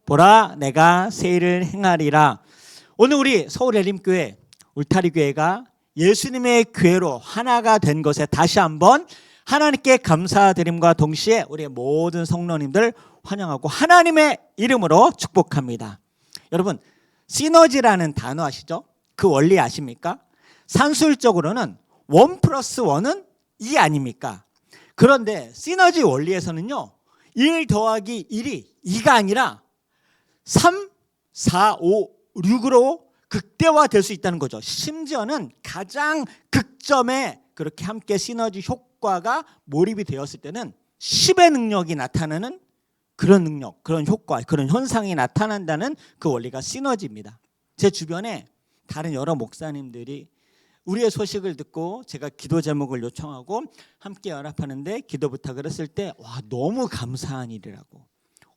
보라 내가 새 일을 행하리라. 오늘 우리 서울예림교회 울타리교회가 예수님의 교회로 하나가 된 것에 다시 한번 하나님께 감사드림과 동시에 우리 모든 성도님들 환영하고 하나님의 이름으로 축복합니다. 여러분, 시너지라는 단어 아시죠? 그 원리 아십니까? 산술적으로는 1 플러스 1은 2 아닙니까? 그런데 시너지 원리에서는요, 1 더하기 1이 2가 아니라 3, 4, 5, 6으로 극대화될 수 있다는 거죠. 심지어는 가장 극점에 그렇게 함께 시너지 효과가 몰입이 되었을 때는 10의 능력이 나타나는 그런 능력, 그런 효과, 그런 현상이 나타난다는 그 원리가 시너지입니다. 제 주변에 다른 여러 목사님들이 우리의 소식을 듣고 제가 기도 제목을 요청하고 함께 연합하는데 기도 부탁을 했을 때 와, 너무 감사한 일이라고,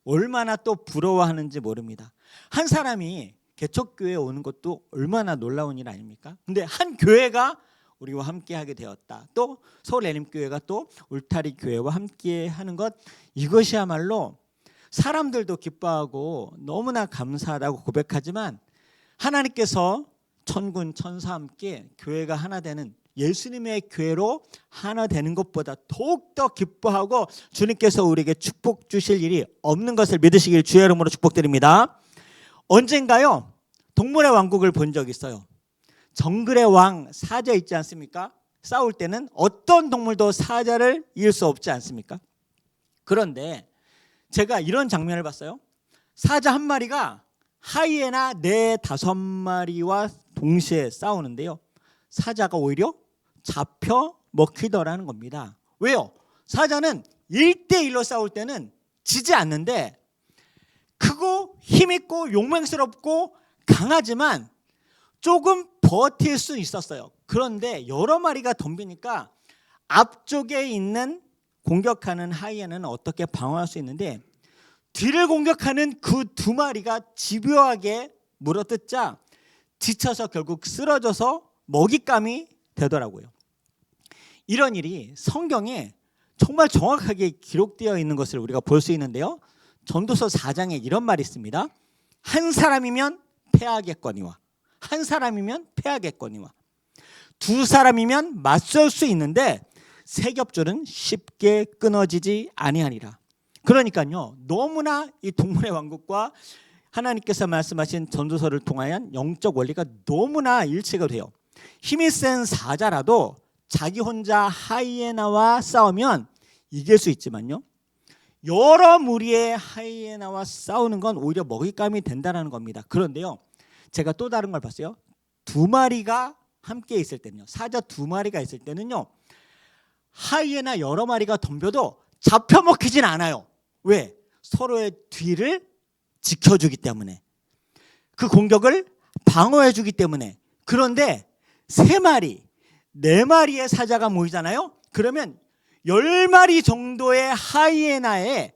얼마나 또 부러워하는지 모릅니다. 한 사람이 개척교회에 오는 것도 얼마나 놀라운 일 아닙니까? 근데 한 교회가 우리와 함께하게 되었다. 또 서울예림교회가 또 울타리교회와 함께하는 것, 이것이야말로 사람들도 기뻐하고 너무나 감사하다고 고백하지만 하나님께서 천군 천사와 함께 교회가 하나 되는 예수님의 교회로 하나 되는 것보다 더욱더 기뻐하고 주님께서 우리에게 축복 주실 일이 없는 것을 믿으시길 주의 이름으로 축복드립니다. 언젠가요, 동물의 왕국을 본 적이 있어요. 정글의 왕 사자 있지 않습니까? 싸울 때는 어떤 동물도 사자를 이길 수 없지 않습니까? 그런데 제가 이런 장면을 봤어요. 사자 한 마리가 하이에나 4, 5마리와 동시에 싸우는데요, 사자가 오히려 잡혀 먹히더라는 겁니다. 왜요? 사자는 1대1로 싸울 때는 지지 않는데 크고 힘있고 용맹스럽고 강하지만 조금 버틸 수 있었어요. 그런데 여러 마리가 덤비니까 앞쪽에 있는 공격하는 하이에나는 어떻게 방어할 수 있는데 뒤를 공격하는 그 2마리가 집요하게 물어뜯자 지쳐서 결국 쓰러져서 먹잇감이 되더라고요. 이런 일이 성경에 정말 정확하게 기록되어 있는 것을 우리가 볼 수 있는데요, 전도서 4장에 이런 말이 있습니다. 한 사람이면 패하겠거니와, 한 사람이면 패하겠거니와, 2 사람이면 맞설 수 있는데 세 겹줄은 쉽게 끊어지지 아니하리라. 그러니까요, 너무나 이 동물의 왕국과 하나님께서 말씀하신 전도서를 통한 영적 원리가 너무나 일치가 돼요. 힘이 센 사자라도 자기 혼자 하이에나와 싸우면 이길 수 있지만요, 여러 무리의 하이에나와 싸우는 건 오히려 먹잇감이 된다는 겁니다. 그런데요, 제가 또 다른 걸 봤어요. 2마리가 함께 있을 때는요, 사자 2마리가 있을 때는요, 하이에나 여러 마리가 덤벼도 잡혀먹히진 않아요. 왜? 서로의 뒤를 지켜주기 때문에, 그 공격을 방어해주기 때문에. 그런데 3마리, 4마리의 사자가 모이잖아요. 그러면 10마리 정도의 하이에나의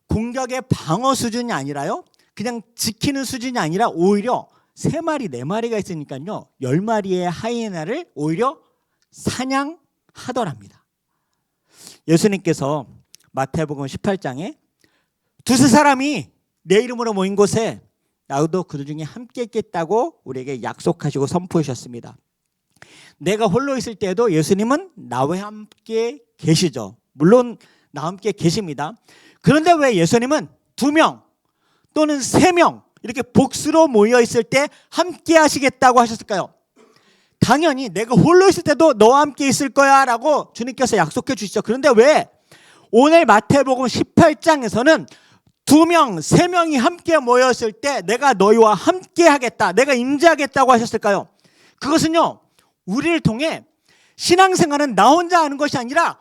공격의 방어 수준이 아니라요, 그냥 지키는 수준이 아니라 오히려 3마리, 4마리가 있으니까요, 10마리의 하이에나를 오히려 사냥하더랍니다. 예수님께서 마태복음 18장에 2 사람이 내 이름으로 모인 곳에 나도 그 중에 함께 있겠다고 우리에게 약속하시고 선포하셨습니다. 내가 홀로 있을 때에도 예수님은 나와 함께 계시죠. 물론 나와 함께 계십니다. 그런데 왜 예수님은 2명 또는 3명 이렇게 복수로 모여 있을 때 함께 하시겠다고 하셨을까요? 당연히 내가 홀로 있을 때도 너와 함께 있을 거야 라고 주님께서 약속해 주시죠. 그런데 왜 오늘 마태복음 18장에서는 2명, 3명이 함께 모였을 때 내가 너희와 함께 하겠다, 내가 임재하겠다고 하셨을까요? 그것은요, 우리를 통해 신앙생활은 나 혼자 하는 것이 아니라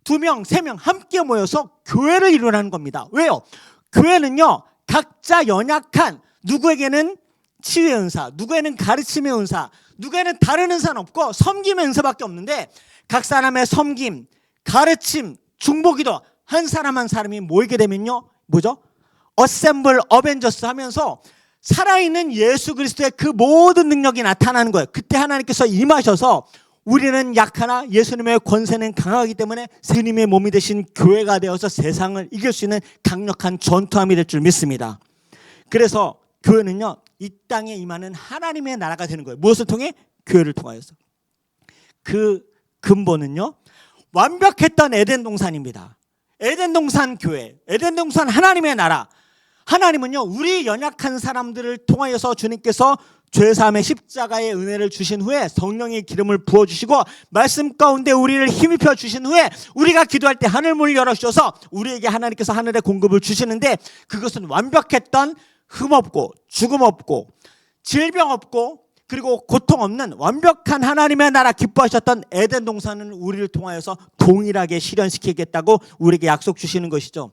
2명, 3명 함께 모여서 교회를 이루라는 겁니다. 왜요? 교회는요, 각자 연약한, 누구에게는 치유의 은사, 누구에는 가르침의 은사, 누구에는 다른 은사는 없고 섬김의 은사밖에 없는데 각 사람의 섬김, 가르침, 중보기도 한 사람 한 사람이 모이게 되면요, 뭐죠? 어셈블 어벤져스 하면서 살아있는 예수 그리스도의 그 모든 능력이 나타나는 거예요. 그때 하나님께서 임하셔서 우리는 약하나 예수님의 권세는 강하기 때문에 주님의 몸이 되신 교회가 되어서 세상을 이길 수 있는 강력한 전투함이 될 줄 믿습니다. 그래서 교회는요, 이 땅에 임하는 하나님의 나라가 되는 거예요. 무엇을 통해? 교회를 통하여서. 그 근본은요, 완벽했던 에덴 동산입니다. 에덴 동산 교회, 에덴 동산 하나님의 나라. 하나님은요, 우리 연약한 사람들을 통하여서 주님께서 죄사함의 십자가의 은혜를 주신 후에 성령의 기름을 부어주시고 말씀 가운데 우리를 힘입혀 주신 후에 우리가 기도할 때 하늘문을 열어주셔서 우리에게 하나님께서 하늘의 공급을 주시는데, 그것은 완벽했던 흠 없고 죽음 없고 질병 없고 그리고 고통 없는 완벽한 하나님의 나라 기뻐하셨던 에덴 동산은 우리를 통하여서 동일하게 실현시키겠다고 우리에게 약속 주시는 것이죠.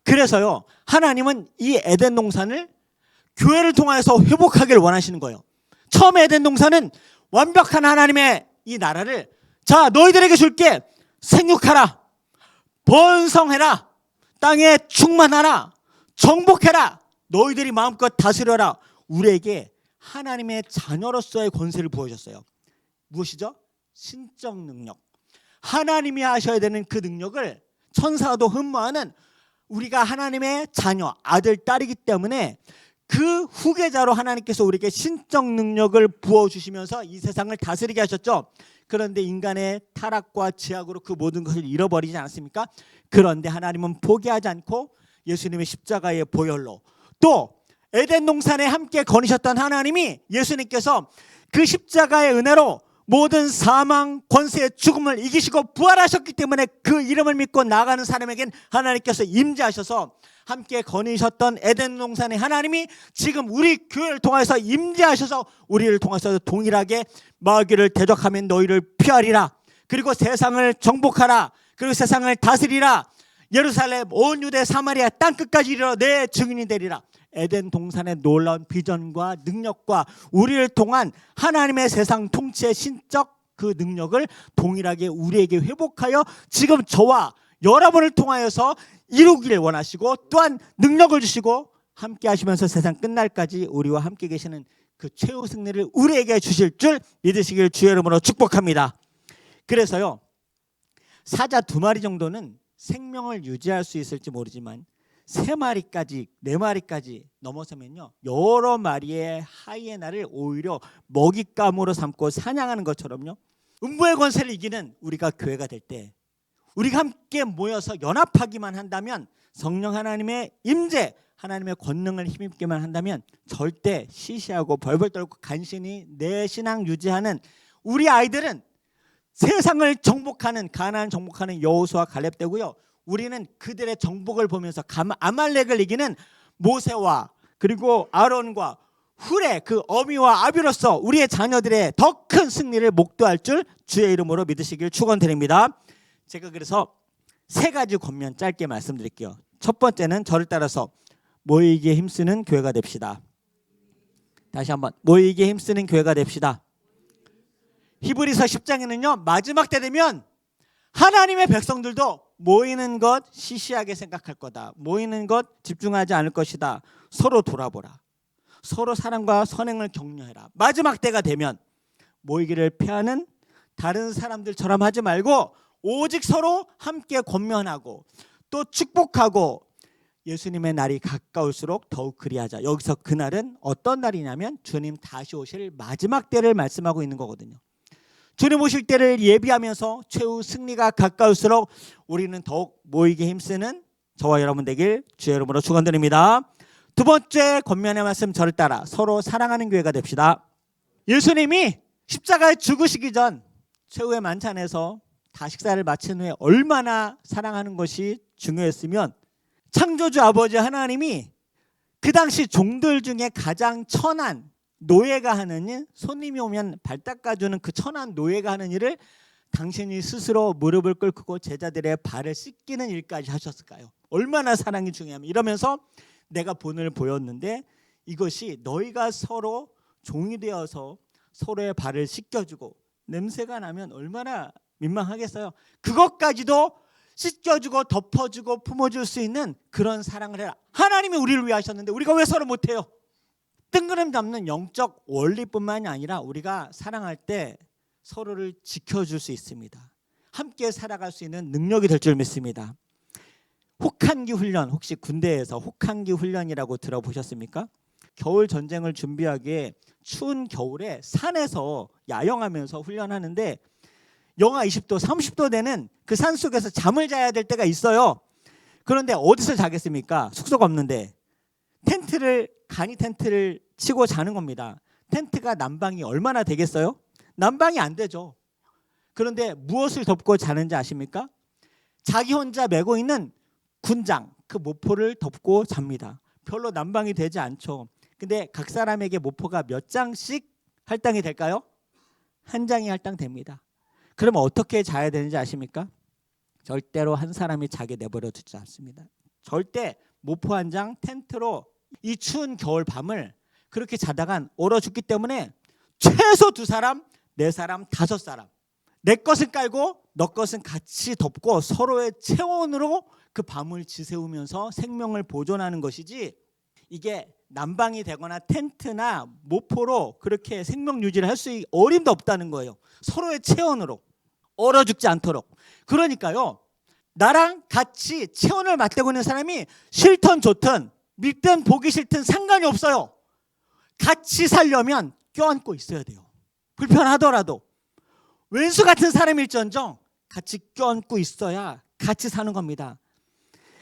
그래서요, 하나님은 이 에덴 동산을 교회를 통하여서 회복하기를 원하시는 거예요. 처음에 에덴 동산은 완벽한 하나님의 이 나라를, 자, 너희들에게 줄게. 생육하라, 번성해라, 땅에 충만하라, 정복해라, 너희들이 마음껏 다스려라. 우리에게 하나님의 자녀로서의 권세를 보여줬어요. 무엇이죠? 신적 능력. 하나님이 하셔야 되는 그 능력을 천사도 흠모하는 우리가 하나님의 자녀, 아들, 딸이기 때문에 그 후계자로 하나님께서 우리에게 신적 능력을 부어주시면서 이 세상을 다스리게 하셨죠. 그런데 인간의 타락과 죄악으로 그 모든 것을 잃어버리지 않았습니까? 그런데 하나님은 포기하지 않고 예수님의 십자가의 보혈로, 또 에덴 동산에 함께 거니셨던 하나님이 예수님께서 그 십자가의 은혜로 모든 사망, 권세의 죽음을 이기시고 부활하셨기 때문에 그 이름을 믿고 나아가는 사람에겐 하나님께서 임재하셔서 함께 거니셨던 에덴 동산의 하나님이 지금 우리 교회를 통해서 임재하셔서 우리를 통해서 동일하게 마귀를 대적하면 너희를 피하리라, 그리고 세상을 정복하라, 그리고 세상을 다스리라, 예루살렘 온 유대 사마리아 땅끝까지 이르러 내 증인이 되리라. 에덴 동산의 놀라운 비전과 능력과 우리를 통한 하나님의 세상 통치의 신적 그 능력을 동일하게 우리에게 회복하여 지금 저와 여러분을 통하여서 이루기를 원하시고, 또한 능력을 주시고 함께 하시면서 세상 끝날까지 우리와 함께 계시는 그 최후 승리를 우리에게 주실 줄 믿으시길 주의 이름으로 축복합니다. 그래서요, 사자 2마리 정도는 생명을 유지할 수 있을지 모르지만 3마리까지 4마리까지 넘어서면요, 여러 마리의 하이에나를 오히려 먹잇감으로 삼고 사냥하는 것처럼요, 음부의 권세를 이기는 우리가 교회가 될 때, 우리가 함께 모여서 연합하기만 한다면, 성령 하나님의 임재, 하나님의 권능을 힘입기만 한다면 절대 시시하고 벌벌 떨고 간신히 내 신앙 유지하는 우리 아이들은 세상을 정복하는, 가나안 정복하는 여호수아 갈렙 되고요, 우리는 그들의 정복을 보면서 아말렉을 이기는 모세와 그리고 아론과 훌의 그 어미와 아비로서 우리의 자녀들의 더 큰 승리를 목도할 줄 주의 이름으로 믿으시길 축원드립니다. 제가 그래서 3가지 권면 짧게 말씀드릴게요. 첫 번째는 저를 따라서 모이기에 힘쓰는 교회가 됩시다. 다시 한번, 모이기에 힘쓰는 교회가 됩시다. 히브리서 10장에는요, 마지막 때 되면 하나님의 백성들도 모이는 것 시시하게 생각할 거다, 모이는 것 집중하지 않을 것이다, 서로 돌아보라, 서로 사랑과 선행을 격려해라. 마지막 때가 되면 모이기를 피하는 다른 사람들처럼 하지 말고 오직 서로 함께 권면하고 또 축복하고 예수님의 날이 가까울수록 더욱 그리하자. 여기서 그날은 어떤 날이냐면 주님 다시 오실 마지막 때를 말씀하고 있는 거거든요. 주님 오실 때를 예비하면서 최후 승리가 가까울수록 우리는 더욱 모이기에 힘쓰는 저와 여러분 되길 주의 이름으로 축원드립니다. 2번째 권면의 말씀, 저를 따라 서로 사랑하는 교회가 됩시다. 예수님이 십자가에 죽으시기 전 최후의 만찬에서 다 식사를 마친 후에 얼마나 사랑하는 것이 중요했으면, 창조주 아버지 하나님이 그 당시 종들 중에 가장 천한 노예가 하는 일, 손님이 오면 발 닦아주는 그 천한 노예가 하는 일을 당신이 스스로 무릎을 꿇고 제자들의 발을 씻기는 일까지 하셨을까요? 얼마나 사랑이 중요하면, 이러면서 내가 본을 보였는데 이것이 너희가 서로 종이 되어서 서로의 발을 씻겨주고 냄새가 나면 얼마나 민망하겠어요. 그것까지도 씻겨주고 덮어주고 품어줄 수 있는 그런 사랑을 해라. 하나님이 우리를 위해 하셨는데 우리가 왜 서로 못해요? 뜬구름 잡는 영적 원리뿐만이 아니라 우리가 사랑할 때 서로를 지켜줄 수 있습니다. 함께 살아갈 수 있는 능력이 될 줄 믿습니다. 혹한기 훈련, 혹시 군대에서 혹한기 훈련이라고 들어보셨습니까? 겨울 전쟁을 준비하기에 추운 겨울에 산에서 야영하면서 훈련하는데 영하 20도, 30도 되는 그 산 속에서 잠을 자야 될 때가 있어요. 그런데 어디서 자겠습니까? 숙소가 없는데 간이 텐트를 치고 자는 겁니다. 텐트가 난방이 얼마나 되겠어요? 난방이 안 되죠. 그런데 무엇을 덮고 자는지 아십니까? 자기 혼자 메고 있는 군장, 그 모포를 덮고 잡니다. 별로 난방이 되지 않죠. 근데 각 사람에게 모포가 몇 장씩 할당이 될까요? 한 장이 할당됩니다. 그러면 어떻게 자야 되는지 아십니까? 절대로 한 사람이 자게 내버려 두지 않습니다. 절대 모포 한 장 텐트로 이 추운 겨울 밤을 그렇게 자다간 얼어 죽기 때문에 최소 2사람, 4사람, 5사람 내 것은 깔고 너 것은 같이 덮고 서로의 체온으로 그 밤을 지새우면서 생명을 보존하는 것이지, 이게 난방이 되거나 텐트나 모포로 그렇게 생명 유지를 할 수 어림도 없다는 거예요. 서로의 체온으로 얼어 죽지 않도록. 그러니까요, 나랑 같이 체온을 맞대고 있는 사람이 싫든 좋든 믿든 보기 싫든 상관이 없어요. 같이 살려면 껴안고 있어야 돼요. 불편하더라도 왼수 같은 사람일지언정 같이 껴안고 있어야 같이 사는 겁니다.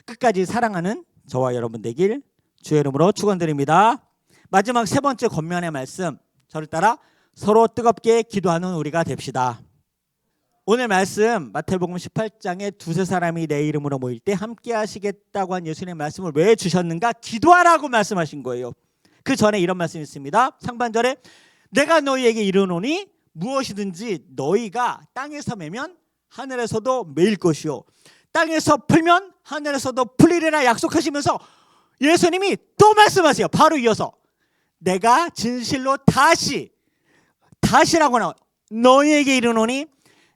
끝까지 사랑하는 저와 여러분 되길 주의 이름으로 축원드립니다. 마지막 3번째 권면의 말씀, 저를 따라 서로 뜨겁게 기도하는 우리가 됩시다. 오늘 말씀 마태복음 18장에 2-3사람이 내 이름으로 모일 때 함께 하시겠다고 한 예수님의 말씀을 왜 주셨는가? 기도하라고 말씀하신 거예요. 그 전에 이런 말씀이 있습니다. 상반절에 내가 너희에게 이르노니 무엇이든지 너희가 땅에서 매면 하늘에서도 매일 것이요 땅에서 풀면 하늘에서도 풀리리라 약속하시면서 예수님이 또 말씀하세요. 바로 이어서 내가 진실로 다시라고 나와 너희에게 이르노니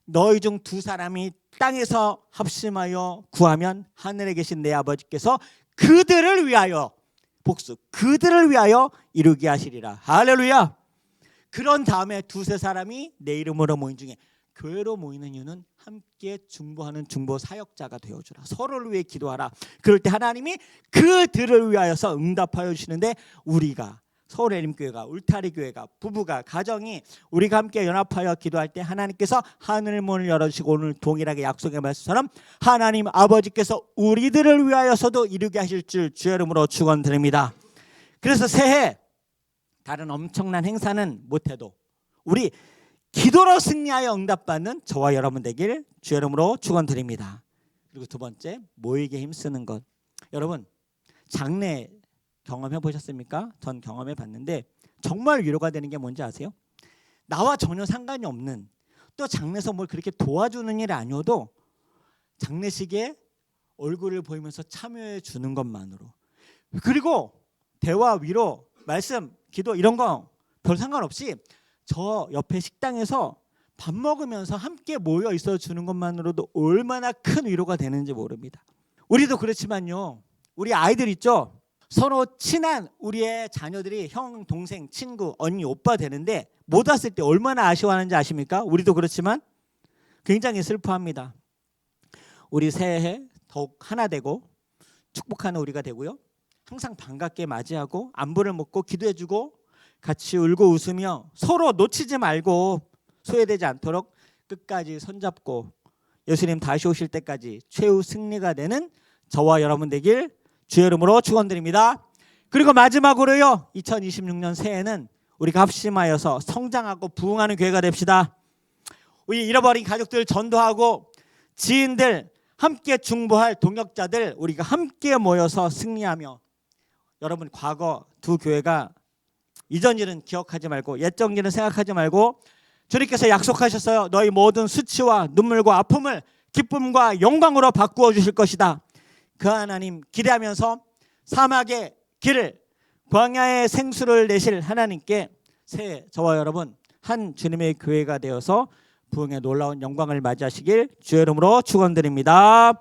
너희 중 2사람이 땅에서 합심하여 구하면 하늘에 계신 내 아버지께서 그들을 위하여 그들을 위하여 이루게 하시리라. 할렐루야. 그런 다음에 2-3사람이 내 이름으로 모인 중에, 교회로 모이는 이유는 함께 중보하는 중보 사역자가 되어주라. 서로를 위해 기도하라. 그럴 때 하나님이 그들을 위하여서 응답하여 주시는데, 우리가 서울예림교회가, 울타리교회가, 부부가, 가정이 우리가 함께 연합하여 기도할 때 하나님께서 하늘 문을 열어주시고 오늘 동일하게 약속의 말씀처럼 하나님 아버지께서 우리들을 위하여서도 이루게 하실 줄 주의 이름으로 축원드립니다. 그래서 새해 다른 엄청난 행사는 못해도 우리 기도로 승리하여 응답받는 저와 여러분 되길 주의 이름으로 축원드립니다. 그리고 2번째, 모이게 힘쓰는 것. 여러분 장례 경험해 보셨습니까? 전 경험해 봤는데 정말 위로가 되는 게 뭔지 아세요? 나와 전혀 상관이 없는, 또 장례에서 뭘 그렇게 도와주는 일이 아니어도 장례식에 얼굴을 보이면서 참여해 주는 것만으로, 그리고 대화, 위로, 말씀, 기도 이런 거 별 상관없이 저 옆에 식당에서 밥 먹으면서 함께 모여 있어 주는 것만으로도 얼마나 큰 위로가 되는지 모릅니다. 우리도 그렇지만요, 우리 아이들 있죠? 서로 친한 우리의 자녀들이 형, 동생, 친구, 언니, 오빠 되는데 못 왔을 때 얼마나 아쉬워하는지 아십니까? 우리도 그렇지만 굉장히 슬퍼합니다. 우리 새해 더욱 하나 되고 축복하는 우리가 되고요, 항상 반갑게 맞이하고 안부를 묻고 기도해주고 같이 울고 웃으며 서로 놓치지 말고 소외되지 않도록 끝까지 손잡고 예수님 다시 오실 때까지 최후 승리가 되는 저와 여러분 되길 주의 이름으로 축원드립니다. 그리고 마지막으로요, 2026년 새해는 우리가 합심하여서 성장하고 부흥하는 교회가 됩시다. 우리 잃어버린 가족들 전도하고 지인들 함께 중보할 동역자들 우리가 함께 모여서 승리하며, 여러분 과거 2 교회가 이전 일은 기억하지 말고 옛적 일은 생각하지 말고 주님께서 약속하셨어요. 너희 모든 수치와 눈물과 아픔을 기쁨과 영광으로 바꾸어 주실 것이다. 그 하나님 기대하면서 사막의 길을, 광야의 생수를 내실 하나님께 새해 저와 여러분 한 주님의 교회가 되어서 부흥의 놀라운 영광을 맞이하시길 주의 이름으로 축원드립니다.